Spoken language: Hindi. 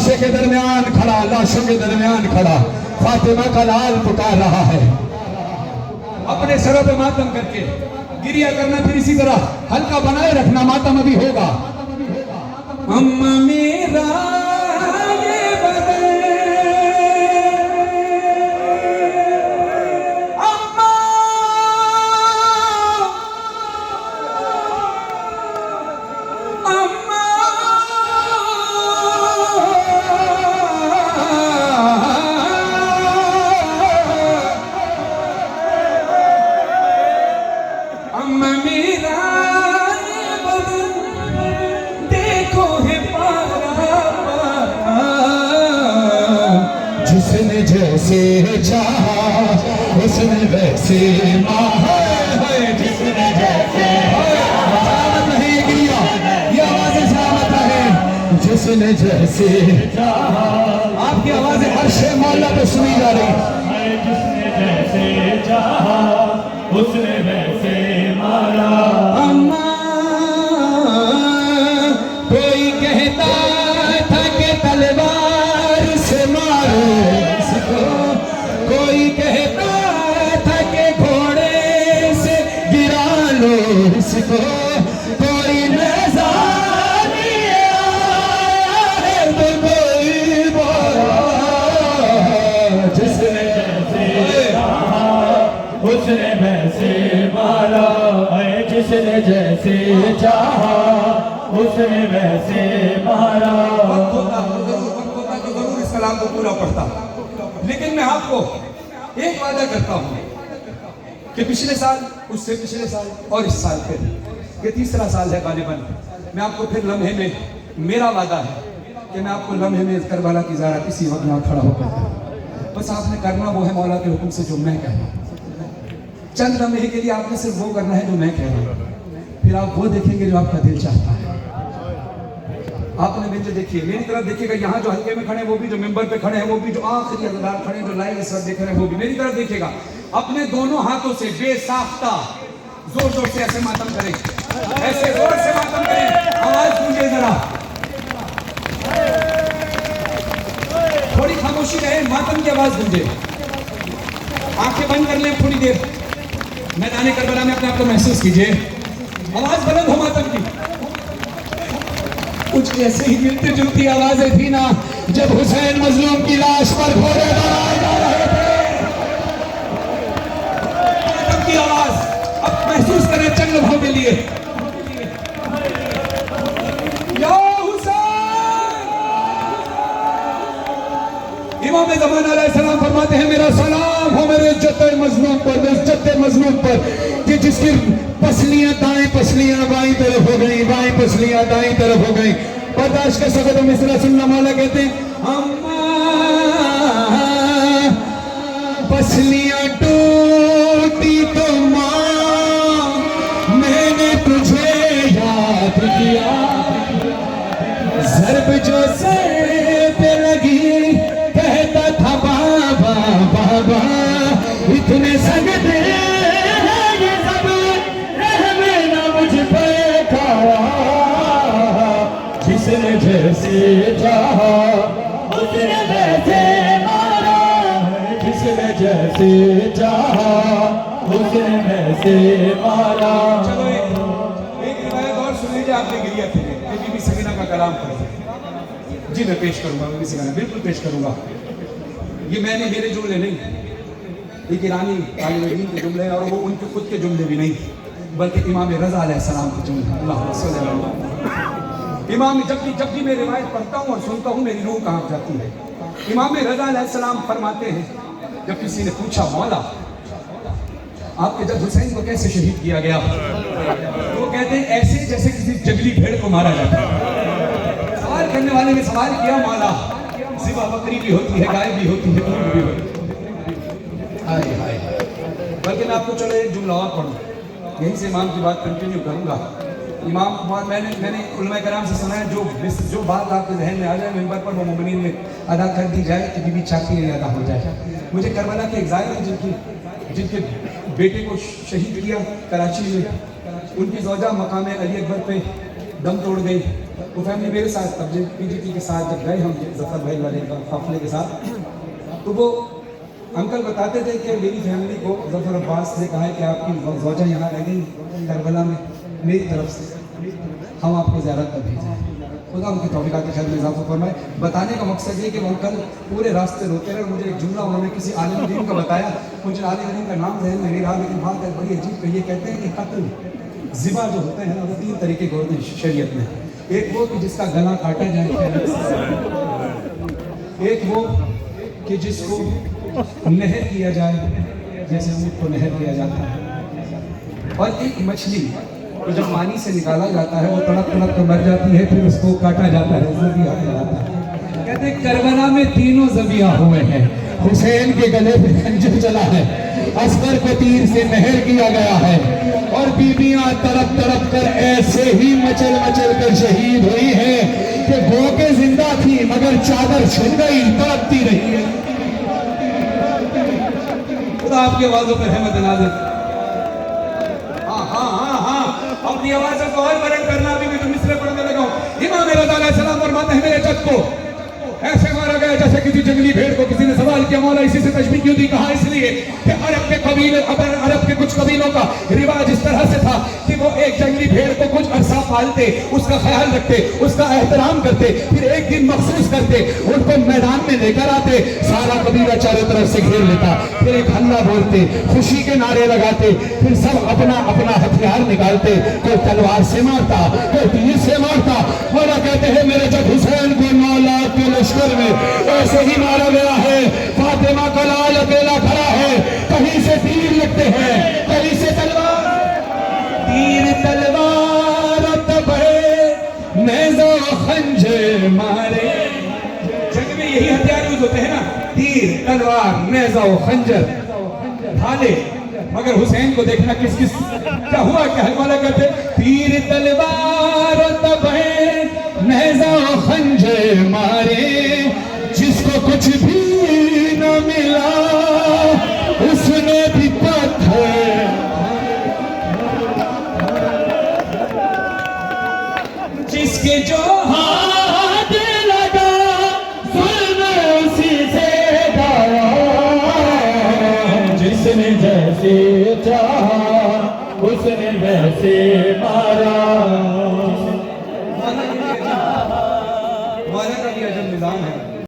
लाशे के दरमियान खड़ा, लाशों के दरमियान खड़ा फातिमा का लाल पुकार रहा है। अपने सरों पे मातम करके गिरिया करना, फिर इसी तरह हल्का बनाए रखना, मातम अभी होगा। अम्मा मेरा ये बदन, अम्मा अम्मा अम्मा मेरा ये बदन देखो है पारा पारा, जिसने जैसे चाहा उसने वैसे माहा है, जिसने जैसे सलामत नहीं ये गिरिया, ये आवाजें सलामत है। जिसने जैसे चाहा, आपकी आवाजें अर्शे मौला पे सुनी जा रही है। जिसने जैसे चाहा उसने वैसे मारा। अम्मा कोई कहता था कि तलवार से मारो इसको, कोई कहता था कि घोड़े से गिरा लो इसको, कोई नज़ारा है तो कोई बोला, जिसने जैसे चाहा उसने वैसे मारा। जिसने जैसे चाहा उसने वैसे मारा। वक्त होता तो जरूर इस कलाम को पूरा पढ़ता, लेकिन मैं आपको एक वादा करता हूँ कि पिछले साल, उससे पिछले साल और इस साल फिर, ये तीसरा साल है गालिबन, मैं आपको फिर लम्हे में, मेरा वादा है कि मैं आपको लम्हे में करबला की ज़ारा किसी वक्त यहाँ खड़ा होकर, बस आपने करना वो है मौला के हुक्म से जो मैं कह रहा हूँ। चंद लम्हे के लिए आपने सिर्फ वो करना है जो मैं कह रहा हूँ, फिर आप वो देखेंगे जो आपका दिल चाहता है। आपने मुझे देखिए, मेरी तरफ देखिएगा, यहाँ जो हल्के में खड़े हैं वो भी, जो मेंबर पे खड़े हैं वो भी, जो आखिरी अज़दार खड़े हैं, जो लाइव इस वक्त देख रहे हैं वो भी, मेरी तरफ देखिएगा। अपने दोनों हाथों से बेसाख्ता जोर जोर से ऐसे मातम करें, ऐसे जोर से मातम करें, आवाज गूंजे जरा, थोड़ी खामोशी रहे, मातम की आवाज गूंजे। आंखें बंद कर लें थोड़ी देर, मैदान करबला में अपने आप को महसूस कीजिए, आवाज बुलंद हो मातम की। कुछ ऐसे ही मिलती जुलती आवाजें थी ना जब हुसैन मजलूम की लाश पर घोड़े दौड़ाए जा रहे थे। मातम की आवाज अब महसूस करें चंद लम्हों के लिए। या हुसैन, इमाम ज़मान अलैहिस्सलाम फरमाते हैं, मेरा सलाम हो मेरे इज्जत मजलूम पर, इज्जत मजलूम पर, कि जिसकी पसलियां दाएं पसलियां बाईं तरफ हो गई, बाईं पसलियां दाईं तरफ हो गई। बर्दाश्त कर सको तो मिसरा सुनना, मौला कहते हैं, अम्मा पसलियां टूटी तो मां मैंने तुझे याद किया, ज़र्ब जो सर पे लगी कहता था बाबा बाबा, इतने सगते जिसने जैसे चाहा उसने वैसे मारा। जिसने जैसे चाहा उसने वैसे मारा। चलो एक रिवायत और सुन लीजिए, आपने गिरिया थे, बीबी सकीना का कलाम पढ़े। जी मैं पेश करूंगा, बीबी सकीना बिल्कुल पेश करूंगा। ये मैंने मेरे जुमले नहीं, एक ईरानी तालिब इल्म के जुमले, और वो उनके खुद के जुमले भी नहीं, बल्कि इमाम रज़ा अलैहिस्सलाम के जुमले। अल्लाह सल्लल्लाहु इमाम, जब भी मैं रिवायत पढ़ता हूँ और सुनता हूँ मेरी रूह कांप जाती है। इमाम रज़ा अलैहिस्सलाम फरमाते हैं, जब किसी ने पूछा मौला आपके जब हुसैन को कैसे शहीद किया गया, तो वो कहते हैं ऐसे जैसे किसी जंगली भेड़ को मारा जाता है। सवाल करने वाले ने सवाल किया, मौला ज़िबा बकरी भी होती है, गाय भी होती है, ऊँट भी होती है, हाय हाय। बल्कि मैं आपको चलो एक जुमला और पढ़ूँ, यहीं से इमाम की बात कंटिन्यू करूँगा। इमाम, मैंने उलमा कराम से सुना है, जो बात आपके जहन में आ जाए मिंबर पर वो मोमिनीन में अदा कर दी जाए कि बीबी चाहती है अदा हो जाए। मुझे करबला के एक ज़ाहिर जिनके बेटे को शहीद किया कराची में, उनकी ज़ौजा मकाम अली अकबर पे दम तोड़ गई, वो फैमिली मेरे साथ तब जब पीजीपी के साथ जब गए हम जफर भाई वाले काफिले के साथ, तो वो अंकल बताते थे कि मेरी फैमिली को जफर अब्बास ने कहा है कि आपकी ज़ौजा यहाँ रह गई करबला में, मेरी तरफ से हम आपको ज़ियारत कर भेजें। खुदा उनकी तौफीक़ात के खैर में इजाफा फरमाए। बताने का मकसद ये कि वो अंकल पूरे रास्ते रोते रहे। मुझे एक जुमला उन्होंने किसी आलिम दीन का बताया, मुझे आलिम दीन का नाम जहन में नहीं रहा, लेकिन बात है बड़ी अजीब है। ये कहते हैं कि कत्ल ज़िबा जो होते हैं ना, वो 3 तरीके के होते हैं शरीयत में। एक वो कि जिसका गला काटा जाए, एक वो कि जिसको नहर किया जाए, जैसे ऊँट को नहर किया जाता है, और एक मछली तो जब पानी से निकाला जाता है वो तड़प तड़प कर मर जाती है, फिर उसको काटा जाता है, ज़बिया कहलाता है। कहते हैं करबला में तीनों ज़बिया हुए हैं। हुसैन के गले पे खंजर चला है, असगर को तीर से नहर किया गया है, और बीबियां तड़प तड़प कर ऐसे ही मचल मचल कर शहीद हुई हैं कि भूखे जिंदा थी मगर चादर छिन गई, तड़पती रही है। खुदा आपकी आवाजों पर रहमत नाज़िल। अपनी आवाज़ को और बुलंद करना। अभी मैं तो मिसरे पढ़ने लगा हूँ। इमाम रज़ा अलैहिस्सलाम फरमाते हैं, मेरे जद को ऐसे मारा गया जैसे किसी जंगली भेड़ को। किसी ने सवाल किया, मौला इसी से तशबीह क्यों दी? कहा इसलिए कि अरब के कबीले, अरब के कुछ कबीलों का रिवाज इस तरह से था कि वो एक जंगली भेड़ को कुछ अरसा पालते, उसका ख्याल रखते, उसका एहतराम करते, फिर एक दिन मखसूस करते, उनको मैदान में लेकर आते, सारा कबीला चारों तरफ से घेर लेता, फिर एक हल्ला बोलते, खुशी के नारे लगाते, फिर सब अपना अपना हथियार निकालते, कोई तलवार से मारता, कोई तीर से मारता। मौला कहते हैं, मेरे जब हुसैन को 9 लाख के लश्कर में ऐसे ही मारा गया है। फातिमा का लाल अकेला खड़ा है, कहीं से तीर लगते हैं, कहीं से तलवार, तीर तलवार तब है नेज़ा खंजर मारे। जंग में यही हथियार यूज होते हैं ना, तीर तलवार नेज़ा खंजर भाले। मगर हुसैन को देखना किस किस क्या हुआ, क्या है? मौला कहते तीर तलवार तब है नेज़ा खंजर मारे, जिसको कुछ भी न मिला उसने भी पत्थर, जिसके जो हाथ लगा जुल्म उसी से गाया, जिसने जैसे चाहा उसने वैसे मारा। मौला का भी अजब निज़ाम है।